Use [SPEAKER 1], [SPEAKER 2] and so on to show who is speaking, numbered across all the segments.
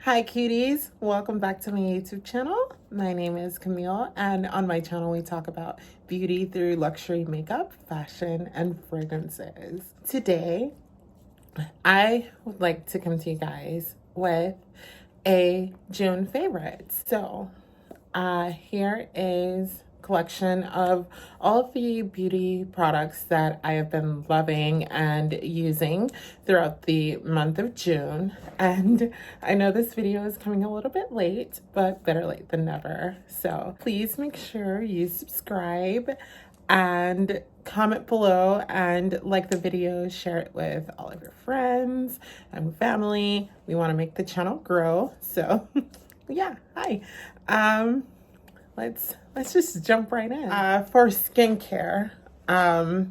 [SPEAKER 1] Hi cuties, welcome back to my YouTube channel. My name is Camille, and on my channel we talk about beauty through luxury makeup, fashion, and fragrances. Today, I would like to come to you guys with a June favorite. So, here is collection of all of the beauty products that I have been loving and using throughout the month of June. And I know this video is coming a little bit late, but better late than never. So please make sure you subscribe and comment below and like the video, share it with all of your friends and family. We want to make the channel grow. So yeah, hi. Let's just jump right in. For skincare, I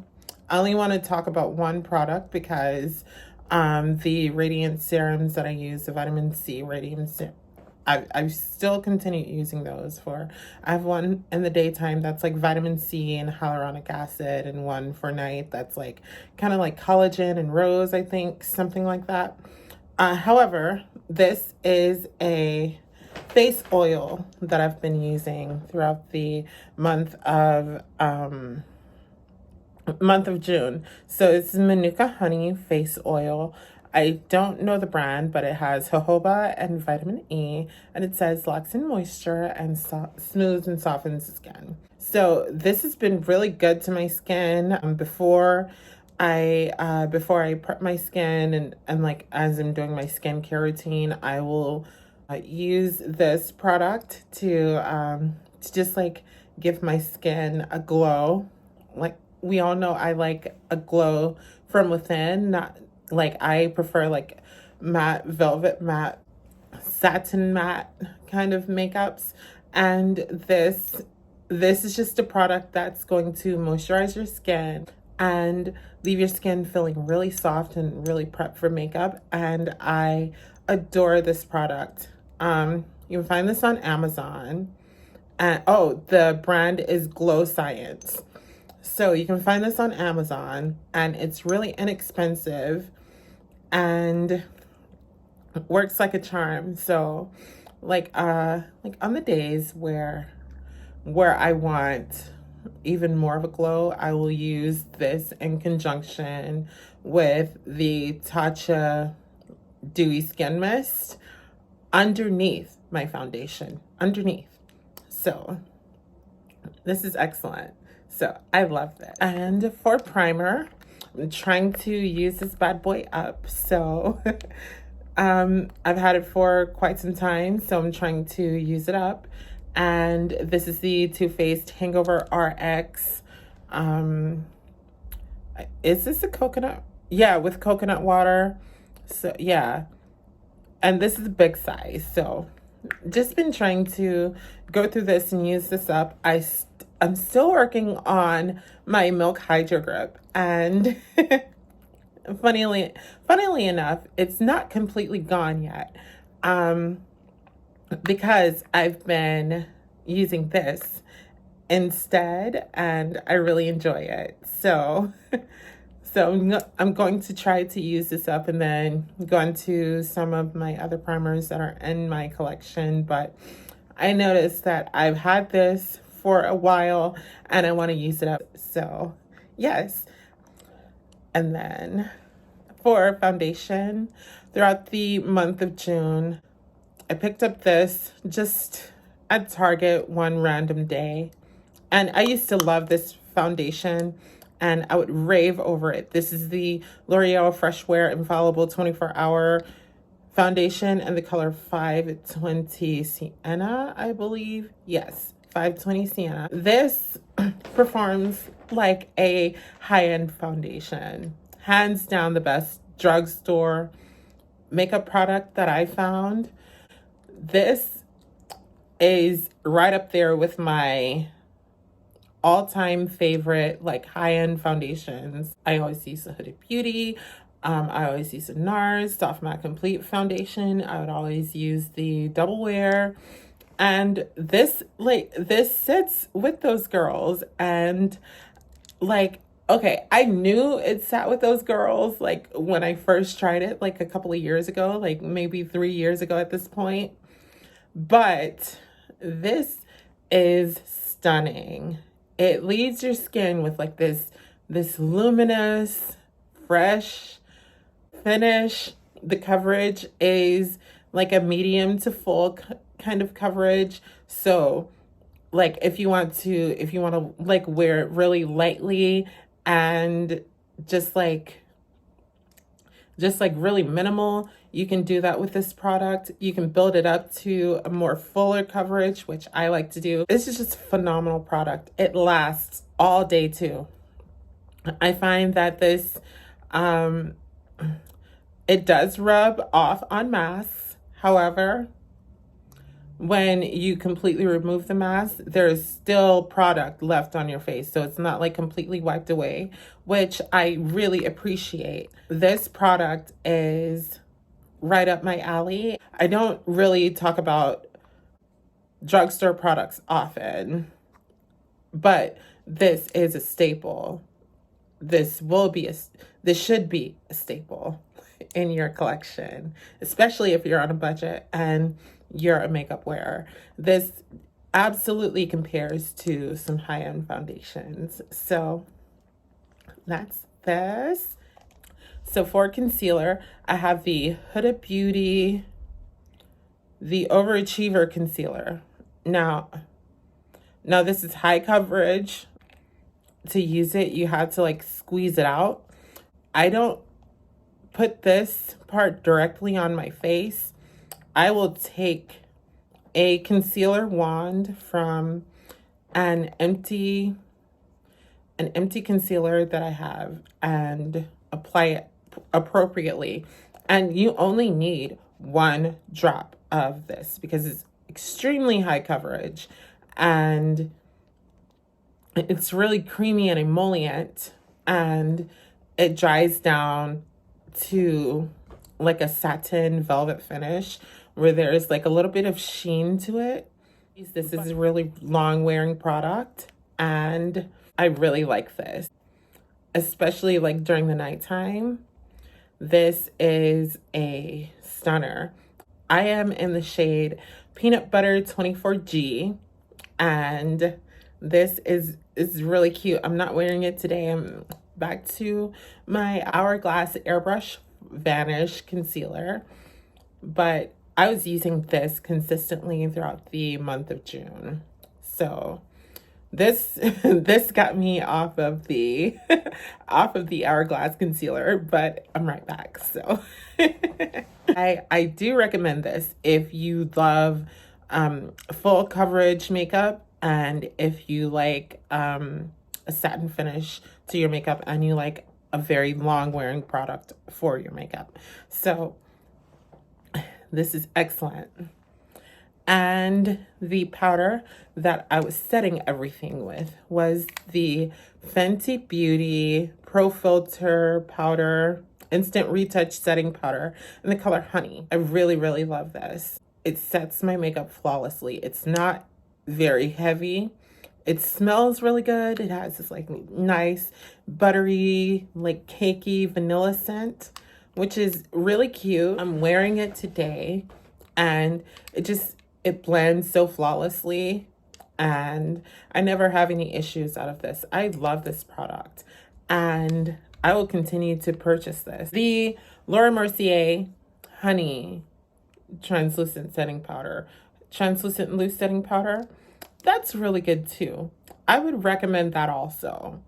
[SPEAKER 1] only want to talk about one product because the radiant serums that I use, the vitamin C radiant serum, I still continue using those for, I have one in the daytime that's like vitamin C and hyaluronic acid, and one for night that's like kind of like collagen and rose, I think, something like that. However, this is a face oil that I've been using throughout the month of June. So it's Manuka Honey Face Oil. I don't know the brand, but it has jojoba and vitamin E, and it says locks in moisture and smooths and softens the skin. So this has been really good to my skin. Before I prep my skin and like as I'm doing my skincare routine, I will use this product to just like give my skin a glow. Like we all know, I like a glow from within, not like, I prefer like matte, velvet matte, satin matte kind of makeups. And this is just a product that's going to moisturize your skin and leave your skin feeling really soft and really prepped for makeup. And I adore this product. You can find this on Amazon. And the brand is Glow Science. So you can find this on Amazon, and it's really inexpensive and works like a charm. So like on the days where I want even more of a glow, I will use this in conjunction with the Tatcha Dewy Skin Mist underneath my foundation, So this is excellent. So I love this. And for primer, I'm trying to use this bad boy up. So I've had it for quite some time, so I'm trying to use it up. And this is the Too Faced Hangover RX. Is this a coconut? Yeah, with coconut water. So yeah. And this is a big size. So just been trying to go through this and use this up. I'm still working on my Milk Hydro Grip, and funnily enough, it's not completely gone yet, because I've been using this instead, and I really enjoy it. So I'm going to try to use this up and then go into some of my other primers that are in my collection. But I noticed that I've had this for a while and I want to use it up. So yes. And then for foundation, throughout the month of June, I picked up this just at Target one random day. And I used to love this foundation, and I would rave over it. This is the L'Oreal Fresh Wear Infallible 24-Hour Foundation in the color 520 Sienna, I believe. Yes, 520 Sienna. This performs like a high-end foundation. Hands down the best drugstore makeup product that I found. This is right up there with my all-time favorite like high-end foundations. I always use the Huda Beauty. I always use the NARS Soft Matte Complete Foundation. I would always use the Double Wear. And this sits with those girls, and like Okay, I knew it sat with those girls like when I first tried it like a couple of years ago, like maybe 3 years ago at this point. But this is stunning. It leaves your skin with like this luminous, fresh finish. The coverage is like a medium to full kind of coverage. So like if you want to like wear it really lightly and just like just like really minimal, you can do that with this product. You can build it up to a more fuller coverage, which I like to do. This is just a phenomenal product. It lasts all day too. I find that this um it does rub off on masks. However, when you completely remove the mask, there's still product left on your face. So it's not like completely wiped away, which I really appreciate. This product is right up my alley. I don't really talk about drugstore products often, but this is a staple. This should be a staple in your collection, especially if you're on a budget and you're a makeup wearer. This absolutely compares to some high-end foundations. So that's this. So for concealer, I have the Huda Beauty, the Overachiever Concealer. Now this is high coverage. To use it, you have to like squeeze it out. I don't put this part directly on my face. I will take a concealer wand from an empty concealer that I have and apply it appropriately. And you only need 1 drop of this because it's extremely high coverage and it's really creamy and emollient, and it dries down to like a satin velvet finish where there's like a little bit of sheen to it. This is a really long wearing product and I really like this, especially like during the nighttime. This is a stunner. I am in the shade Peanut Butter 24G and this is really cute. I'm not wearing it today. I'm back to my Hourglass Airbrush Vanish concealer, but I was using this consistently throughout the month of June. So this this got me off of the off of the Hourglass concealer, but I'm right back. So I do recommend this if you love full coverage makeup and if you like a satin finish to your makeup and you like a very long wearing product for your makeup. So this is excellent. And the powder that I was setting everything with was the Fenty Beauty Pro Filter Powder Instant Retouch Setting Powder in the color Honey. I really, really love this. It sets my makeup flawlessly. It's not very heavy. It smells really good. It has this like nice buttery, like cakey vanilla scent, which is really cute. I'm wearing it today and it blends so flawlessly and I never have any issues out of this. I love this product and I will continue to purchase this. The Laura Mercier Honey Translucent Loose Setting Powder, that's really good too. I would recommend that also.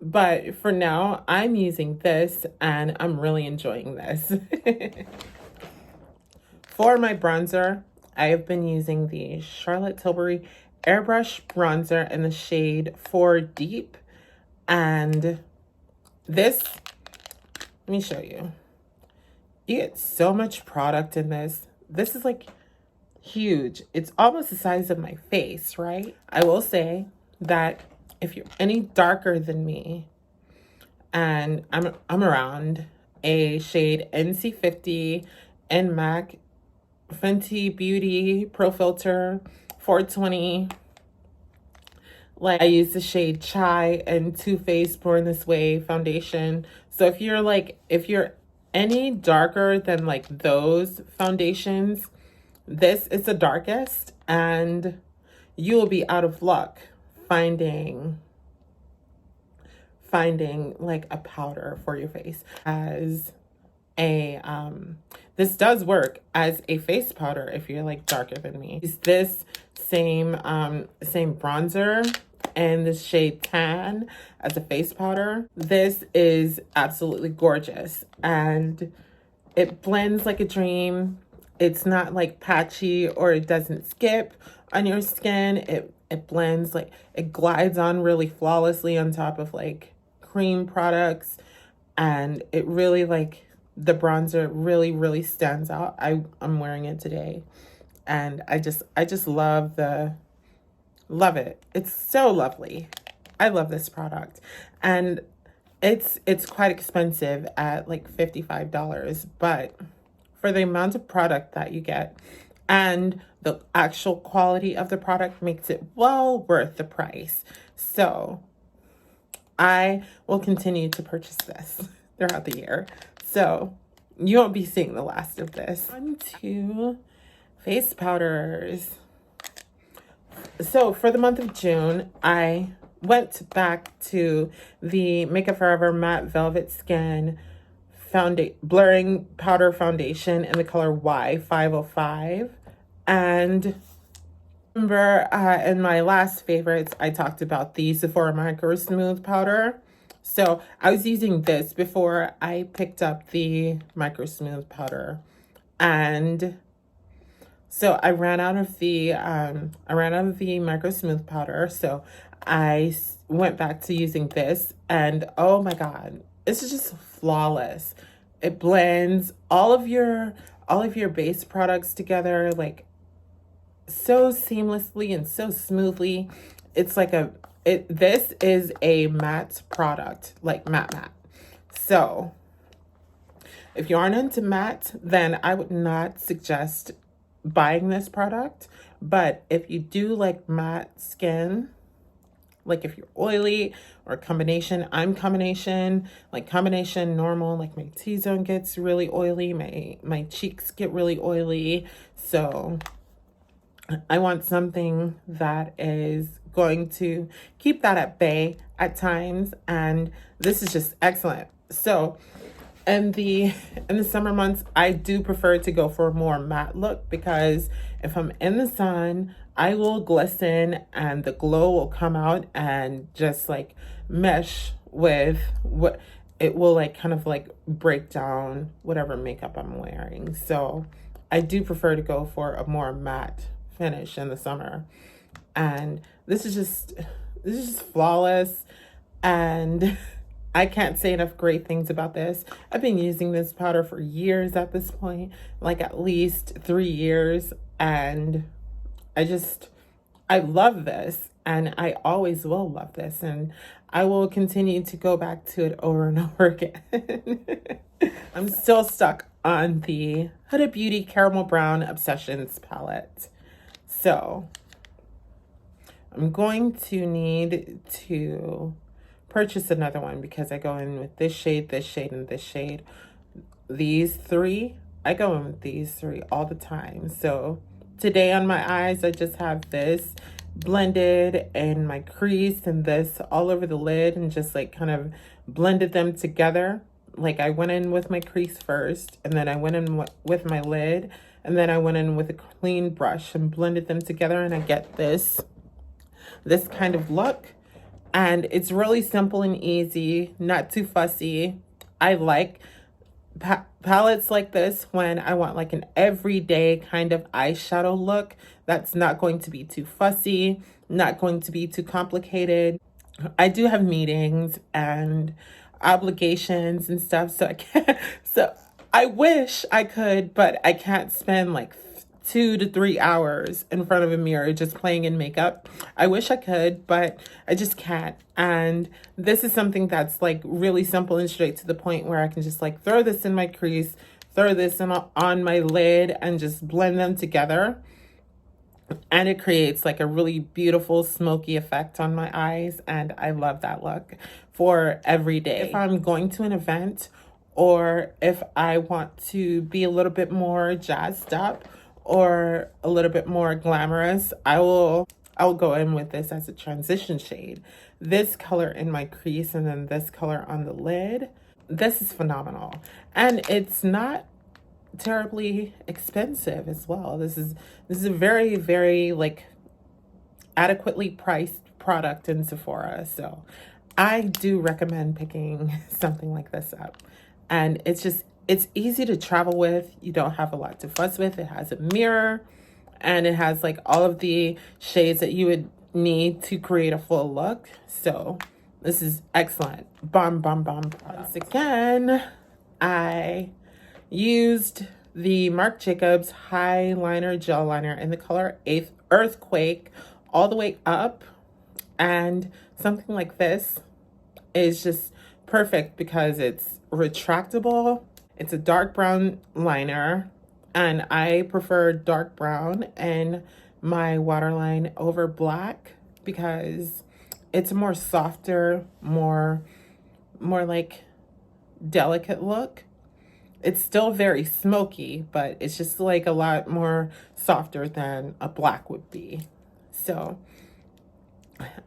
[SPEAKER 1] But for now, I'm using this and I'm really enjoying this. For my bronzer, I have been using the Charlotte Tilbury Airbrush Bronzer in the shade 4 Deep. And this, let me show you. You get so much product in this. This is like huge. It's almost the size of my face, right? I will say that if you're any darker than me, and I'm around a shade NC50 and MAC Fenty Beauty Pro Filter 420, Like, I use the shade Chai and Too Faced Born This Way foundation. So if you're any darker than like those foundations, this is the darkest, and you will be out of luck finding like a powder for your face. As a this does work as a face powder if you're like darker than me. Use this same bronzer and this shade Tan as a face powder. This is absolutely gorgeous, and it blends like a dream. It's not like patchy, or it doesn't skip on your skin. It blends, like it glides on really flawlessly on top of like cream products, and it really, like, the bronzer really stands out. I'm wearing it today, and I just love it. It's so lovely. I love this product, and it's quite expensive at like $55, but for the amount of product that you get and the actual quality of the product makes it well worth the price. So I will continue to purchase this throughout the year. So you won't be seeing the last of this. On to face powders. So for the month of June, I went back to the Makeup Forever Matte Velvet Skin Blurring Powder Foundation in the color Y505. And remember, in my last favorites, I talked about the Sephora Micro Smooth Powder. So I was using this before I picked up the Micro Smooth Powder. And so I ran out of the Micro Smooth Powder. So I went back to using this, and oh my God, this is just flawless. It blends all of your base products together like so seamlessly and so smoothly. It's like this is a matte product, like matte. So if you aren't into matte, then I would not suggest buying this product. But if you do like matte skin, like if you're oily or combination, I'm combination, like combination normal, like my T-zone gets really oily, my cheeks get really oily. So I want something that is going to keep that at bay at times, and this is just excellent. So in the summer months, I do prefer to go for a more matte look, because if I'm in the sun, I will glisten and the glow will come out and just like mesh with what it will like kind of like break down whatever makeup I'm wearing. So I do prefer to go for a more matte finish in the summer. And this is just flawless, and I can't say enough great things about this. I've been using this powder for years at this point, like at least 3 years, and I love this, and I always will love this, and I will continue to go back to it over and over again. I'm still stuck on the Huda Beauty Caramel Brown Obsessions palette. So I'm going to need to purchase another one, because I go in with this shade, and this shade. These three, I go in with these three all the time. So today on my eyes, I just have this blended in my crease and this all over the lid, and just like kind of blended them together. Like I went in with my crease first, and then I went in with my lid, and then I went in with a clean brush and blended them together, and I get this kind of look. And it's really simple and easy, not too fussy. I like palettes like this when I want like an everyday kind of eyeshadow look that's not going to be too fussy, not going to be too complicated. I do have meetings and obligations and stuff, so I can't, so I wish I could, but I can't spend like 2 to 3 hours in front of a mirror just playing in makeup. I wish I could, but I just can't. And this is something that's like really simple and straight to the point, where I can just like throw this in my crease, throw this on my lid, and just blend them together. and it creates like a really beautiful smoky effect on my eyes, and I love that look for every day. If I'm going to an event or if I want to be a little bit more jazzed up or a little bit more glamorous, I will go in with this as a transition shade. This color in my crease and then this color on the lid. This is phenomenal. And it's not terribly expensive as well. This is a very, very like adequately priced product in Sephora. So I do recommend picking something like this up. And it's easy to travel with. You don't have a lot to fuss with. It has a mirror and it has like all of the shades that you would need to create a full look. So this is excellent. Bomb, bomb, bomb product. Once again, I used the Marc Jacobs High Liner Gel Liner in the color Earthquake all the way up. And something like this is just perfect because it's retractable. It's a dark brown liner, and I prefer dark brown in my waterline over black because it's a more softer, more like delicate look. It's still very smoky, but it's just like a lot more softer than a black would be. So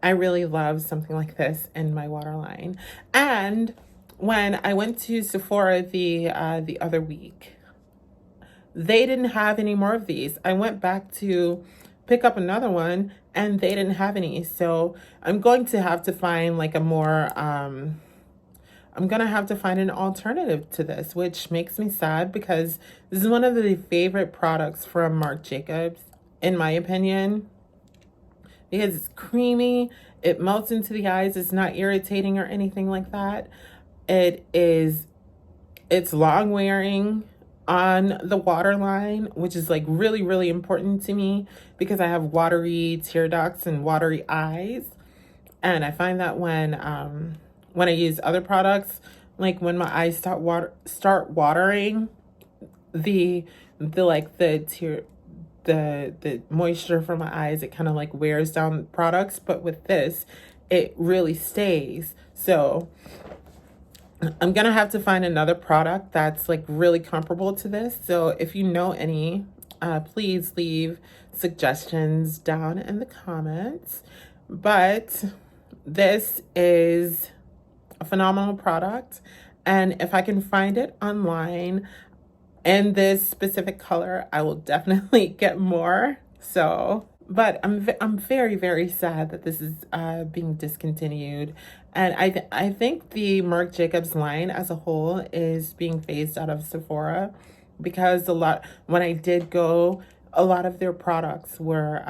[SPEAKER 1] I really love something like this in my waterline. And when I went to Sephora the other week, they didn't have any more of these. I went back to pick up another one and they didn't have any. So I'm going to have to find like a more, I'm going to have to find an alternative to this, which makes me sad because this is one of the favorite products from Marc Jacobs, in my opinion, because it's creamy. It melts into the eyes. It's not irritating or anything like that. It's long wearing on the waterline, which is like really, really important to me because I have watery tear ducts and watery eyes. And I find that when I use other products, like when my eyes start watering, the moisture from my eyes, it kind of like wears down products. But with this, it really stays. So I'm gonna have to find another product that's like really comparable to this. So if you know any, please leave suggestions down in the comments. But this is a phenomenal product, and if I can find it online in this specific color, I will definitely get more. So, but I'm very, very sad that this is being discontinued. And I think the Marc Jacobs line as a whole is being phased out of Sephora because when I did go, a lot of their products were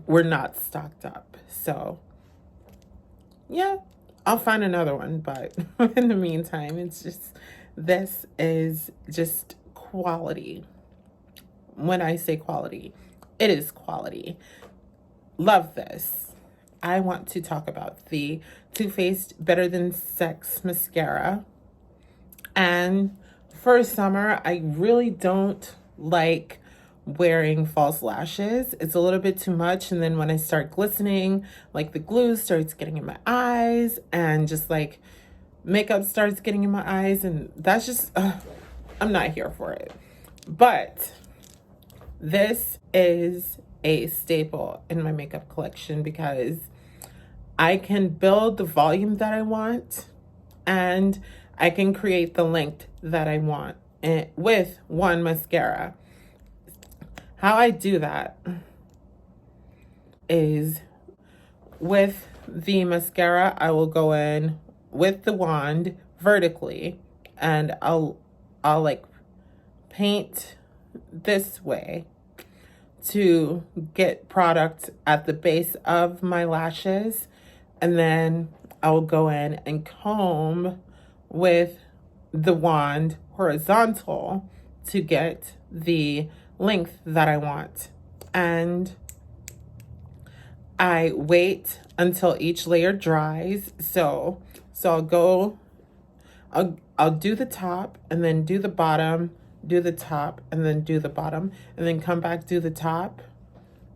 [SPEAKER 1] not stocked up. So yeah, I'll find another one, but in the meantime, this is just quality. When I say quality, it is quality. Love this. I want to talk about the Too Faced Better Than Sex mascara. And for summer, I really don't like wearing false lashes. It's a little bit too much, and then when I start glistening, like the glue starts getting in my eyes, and just like makeup starts getting in my eyes, and that's just I'm not here for it. But this is a staple in my makeup collection because I can build the volume that I want and I can create the length that I want with one mascara. How I do that is with the mascara, I will go in with the wand vertically and I'll like paint this way to get product at the base of my lashes, and then I'll go in and comb with the wand horizontal to get the length that I want. And I wait until each layer dries. So I'll do the top and then do the bottom, do the top and then do the bottom, and then come back, do the top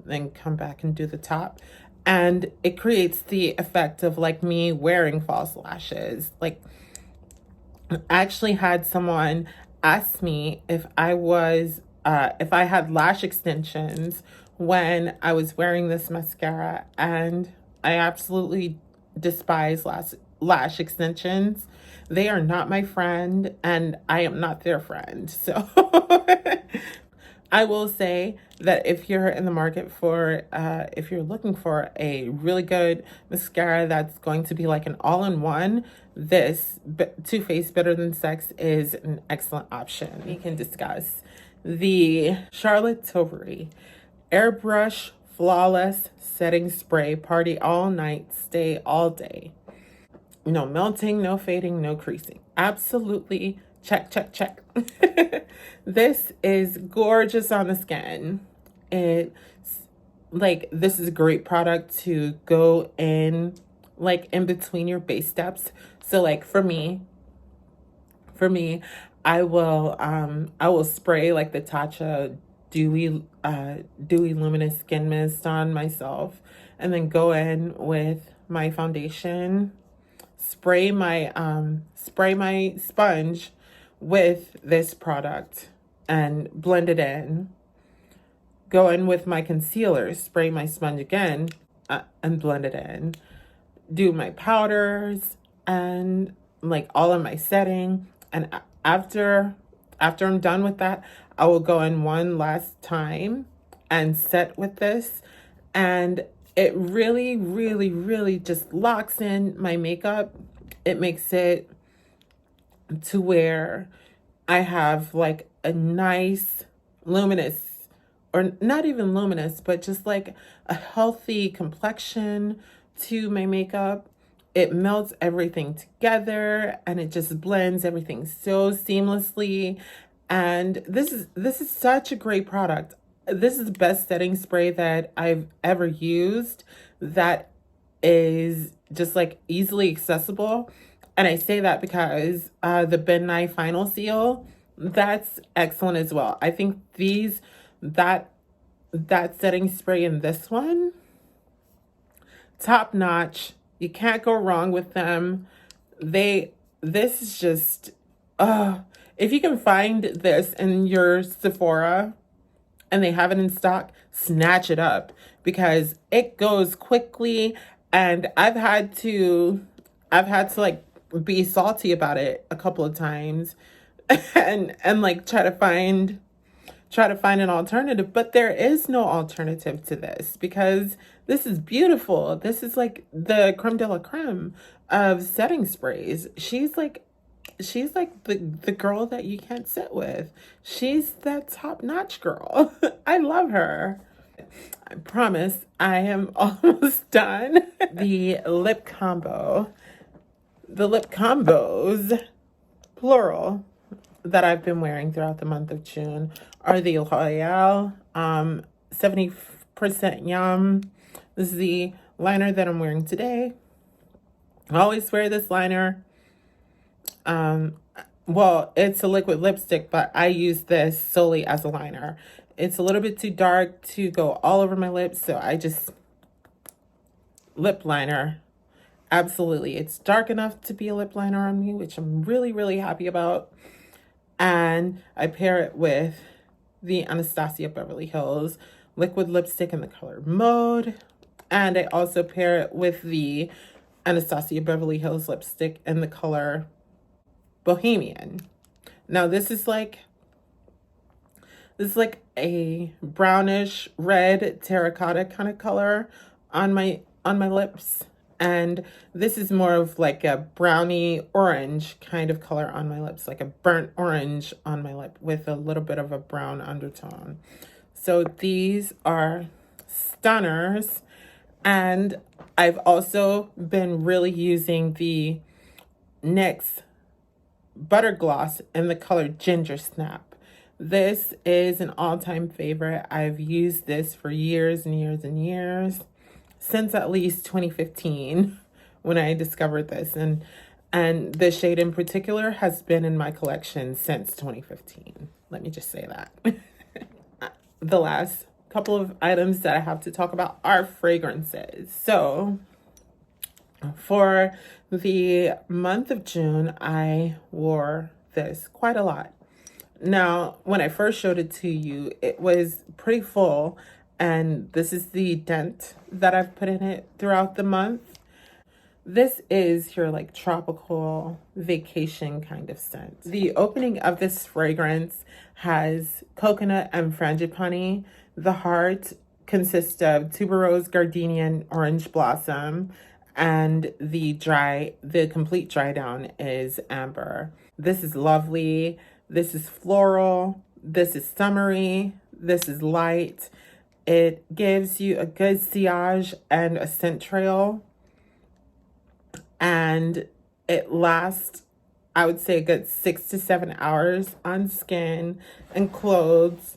[SPEAKER 1] then come back and do the top. And it creates the effect of like me wearing false lashes. Like, I actually had someone ask me if I had lash extensions when I was wearing this mascara, and I absolutely despise lash extensions. They are not my friend, and I am not their friend. So I will say that if you're in the market for, if you're looking for a really good mascara that's going to be like an all-in-one, this Too Faced Better Than Sex is an excellent option. We can discuss the Charlotte Tilbury Airbrush Flawless Setting Spray Party All Night, Stay All Day. No melting, no fading, no creasing. Absolutely check, check, check. This is gorgeous on the skin. It's like, this is a great product to go in, like in between your base steps. So like for me, I will spray like the Tatcha dewy luminous skin mist on myself, and then go in with my foundation, spray my sponge with this product and blend it in. Go in with my concealer, spray my sponge again, and blend it in. Do my powders and like all of my setting. And after I'm done with that, I will go in one last time and set with this. And it really, really, really just locks in my makeup. It makes it to where I have like a nice luminous, or not even luminous, but just like a healthy complexion to my makeup. It melts everything together and it just blends everything so seamlessly. And this is such a great product. This is the best setting spray that I've ever used that is just like easily accessible. And I say that because the Ben Nye Final Seal, that's excellent as well. I think that setting spray in this one, top notch. You can't go wrong with them. This is just, if you can find this in your Sephora and they have it in stock, snatch it up because it goes quickly. And I've had to like be salty about it a couple of times and like try to find an alternative, but there is no alternative to this because this is beautiful. This is like the creme de la creme of setting sprays. She's like the girl that you can't sit with. She's that top-notch girl. I love her. I promise I am almost done. The lip combos, plural, that I've been wearing throughout the month of June are the L'Oreal 70% Yum. This is the liner that I'm wearing today. I always wear this liner. Well, it's a liquid lipstick, but I use this solely as a liner. It's a little bit too dark to go all over my lips, so I just lip liner. Absolutely. It's dark enough to be a lip liner on me, which I'm really, really happy about. And I pair it with the Anastasia Beverly Hills liquid lipstick in the color Maude. And I also pair it with the Anastasia Beverly Hills lipstick in the color Bohemian. Now this is like a brownish red terracotta kind of color on my lips. And this is more of like a brownie orange kind of color on my lips, like a burnt orange on my lip with a little bit of a brown undertone. So these are stunners. And I've also been really using the NYX Butter Gloss in the color Ginger Snap. This is an all-time favorite. I've used this for years and years and years, since at least 2015 when I discovered this. And this shade in particular has been in my collection since 2015. Let me just say that. The last couple of items that I have to talk about are fragrances. So for the month of June, I wore this quite a lot. Now, when I first showed it to you, it was pretty full, and this is the dent that I've put in it throughout the month. This is your like tropical vacation kind of scent. The opening of this fragrance has coconut and frangipani. The heart consists of tuberose, gardenia, and orange blossom. And the complete dry down is amber. This is lovely. This is floral. This is summery. This is light. It gives you a good sillage and a scent trail. And it lasts, I would say, a good 6 to 7 hours on skin and clothes.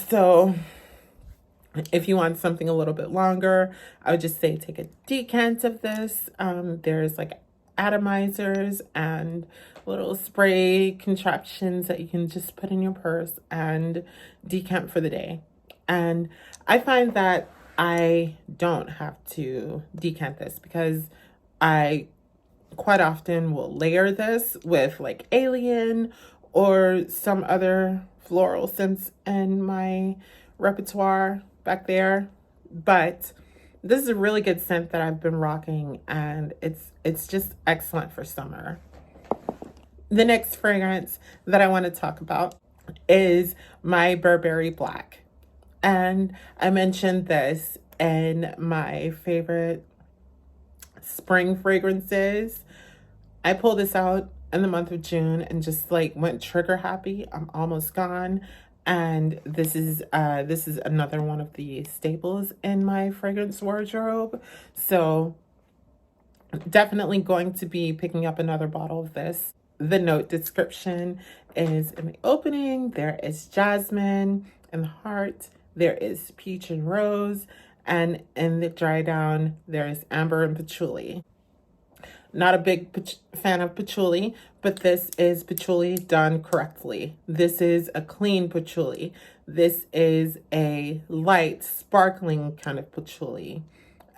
[SPEAKER 1] So if you want something a little bit longer, I would just say take a decant of this. There's like atomizers and little spray contraptions that you can just put in your purse and decant for the day. And I find that I don't have to decant this because I quite often will layer this with like Alien or some other floral scents in my repertoire back there. But this is a really good scent that I've been rocking, and it's just excellent for summer. The next fragrance that I want to talk about is my Burberry Black. And I mentioned this in my favorite spring fragrances. I pulled this out in the month of June and just like went trigger happy. I'm almost gone. And this is another one of the staples in my fragrance wardrobe. So definitely going to be picking up another bottle of this. The note description is in the opening. There is jasmine in the heart. There is peach and rose. And in the dry down, there is amber and patchouli. Not a big fan of patchouli, but this is patchouli done correctly. This is a clean patchouli. This is a light, sparkling kind of patchouli.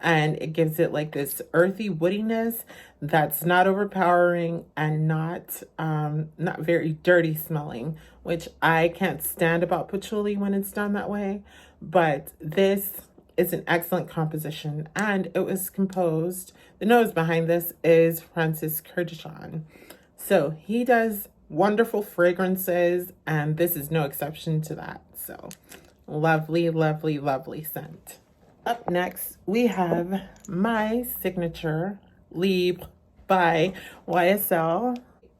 [SPEAKER 1] And it gives it like this earthy woodiness that's not overpowering and not very dirty smelling, which I can't stand about patchouli when it's done that way. But this is an excellent composition, and it was composed. The nose behind this is Francis Kurkdjian. So he does wonderful fragrances, and this is no exception to that. So lovely, lovely, lovely scent. Up next, we have my signature Libre by YSL.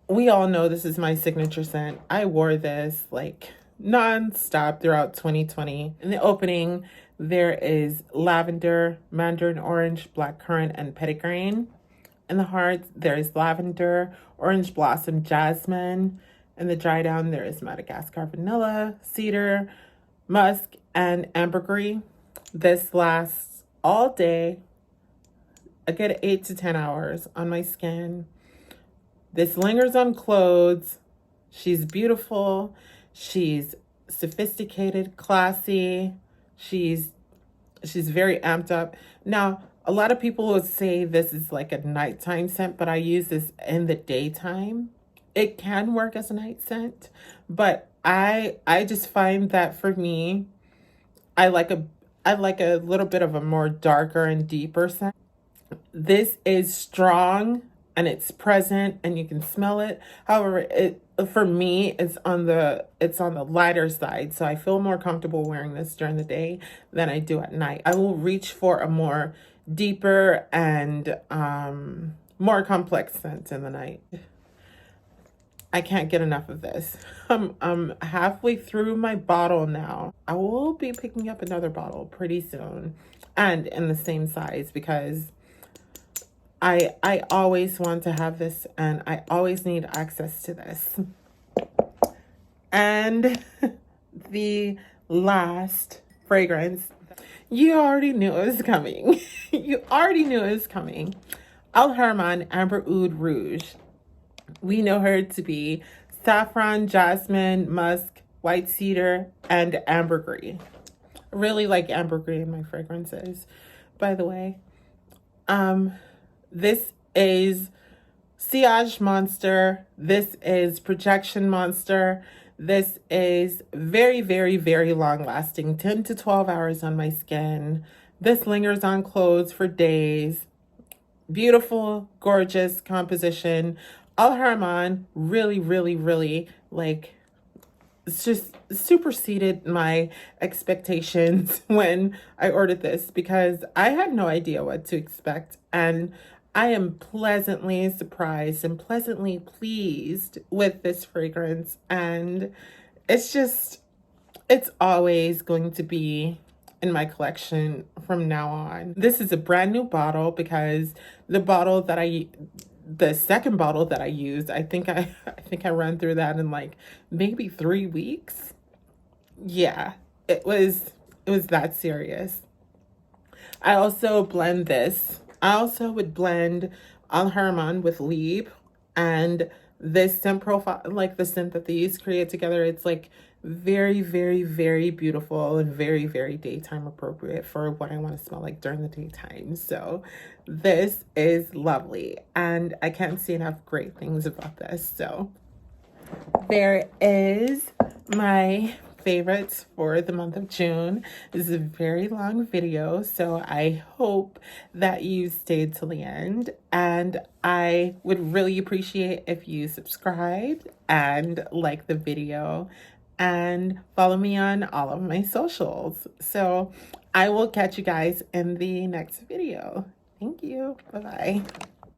[SPEAKER 1] We all know this is my signature scent. I wore this like non-stop throughout 2020. In the opening, there is lavender, mandarin orange, blackcurrant, and petitgrain. In the heart, there is lavender, orange blossom, jasmine. In the dry down, there is Madagascar vanilla, cedar, musk, and ambergris. This lasts all day, a good 8 to 10 hours on my skin. This lingers on clothes. She's beautiful. She's sophisticated, classy. She's very amped up. Now, a lot of people would say this is like a nighttime scent, but I use this in the daytime. It can work as a night scent, but I just find that for me, I like a little bit of a more darker and deeper scent. This is strong and it's present and you can smell it. However, it for me it's on the lighter side, so I feel more comfortable wearing this during the day than I do at night. I will reach for a more deeper and more complex scent in the night. I can't get enough of this. I'm halfway through my bottle now. I will be picking up another bottle pretty soon and in the same size because I always want to have this and I always need access to this. And the last fragrance, you already knew it was coming. You already knew it was coming. Al Harman Amber Oud Rouge. We know her to be saffron, jasmine, musk, white cedar, and ambergris. I really like ambergris in my fragrances, by the way. This is Sillage Monster. This is Projection Monster. This is very, very, very long lasting, 10 to 12 hours on my skin. This lingers on clothes for days. Beautiful, gorgeous composition. Al Harman really, really, really, like, it's just superseded my expectations when I ordered this, because I had no idea what to expect. And I am pleasantly surprised and pleasantly pleased with this fragrance. And it's just, it's always going to be in my collection from now on. This is a brand new bottle, because the second bottle that I used, I think I ran through that in like maybe 3 weeks. Yeah, it was that serious. I also blend this. I also would blend Al Harman with Lieb, and this scent profile, like the scent that these create together, it's like very, very, very beautiful and very, very daytime appropriate for what I want to smell like during the daytime. So this is lovely, and I can't say enough great things about this. So there is my favorites for the month of June. This is a very long video, so I hope that you stayed till the end, and I would really appreciate if you subscribed and like the video and follow me on all of my socials. So I will catch you guys in the next video. Thank you. Bye-bye.